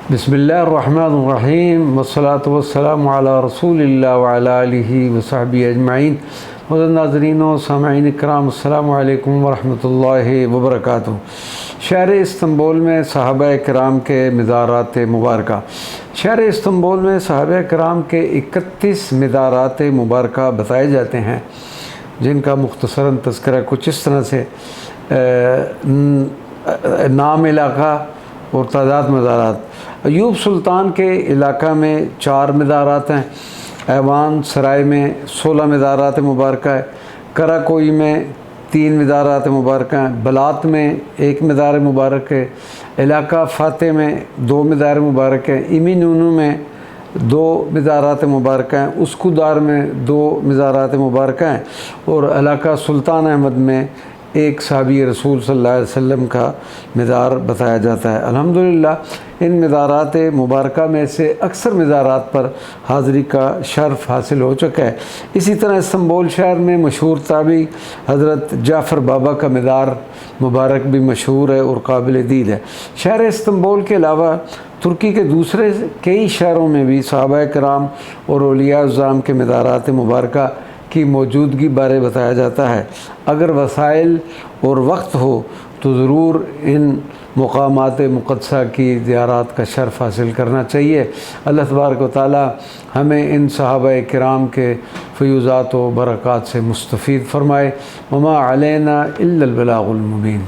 بسم اللہ الرحمن الرحیم والصلاة والسلام علی رسول اللہ وعلی آلہ وصحبہ اجمعین۔ محترم ناظرین و سامعین اکرام، السلام علیکم ورحمۃ اللہ وبرکاتہ۔ شہر استنبول میں صحابہ کرام کے مزارات مبارکہ۔ شہر استنبول میں صحابہ کرام کے 31 مزارات مبارکہ بتائے جاتے ہیں، جن کا مختصراً تذکرہ کچھ اس طرح سے نام علاقہ اور تعداد مزارات۔ ایوب سلطان کے علاقہ میں 4 مزارات ہیں، ایوان سرائے میں 16 مزارات مبارکہ ہے، کراکوئی میں 3 مزارات مبارکہ ہیں، بلات میں 1 مزار مبارک ہے، علاقہ فاتح میں 2 مزار مبارک ہیں، ایمی نونو میں 2 مزارات مبارکہ ہیں، اسکودار میں 2 مزارات مبارکہ ہیں، اور علاقہ سلطان احمد میں ایک صحابی رسول صلی اللہ علیہ وسلم کا مزار بتایا جاتا ہے۔ الحمدللہ ان مزارات مبارکہ میں سے اکثر مزارات پر حاضری کا شرف حاصل ہو چکا ہے۔ اسی طرح استنبول شہر میں مشہور تابعی حضرت جعفر بابا کا مزار مبارک بھی مشہور ہے اور قابل دید ہے۔ شہر استنبول کے علاوہ ترکی کے دوسرے کئی شہروں میں بھی صحابہ کرام اور اولیاء اعظام کے مزارات مبارکہ کی موجودگی بارے بتایا جاتا ہے۔ اگر وسائل اور وقت ہو تو ضرور ان مقامات مقدسہ کی زیارات کا شرف حاصل کرنا چاہیے۔ اللہ تبارک و تعالی ہمیں ان صحابہ کرام کے فیوزات و برکات سے مستفید فرمائے۔ وما علینا الا البلاغ المبین۔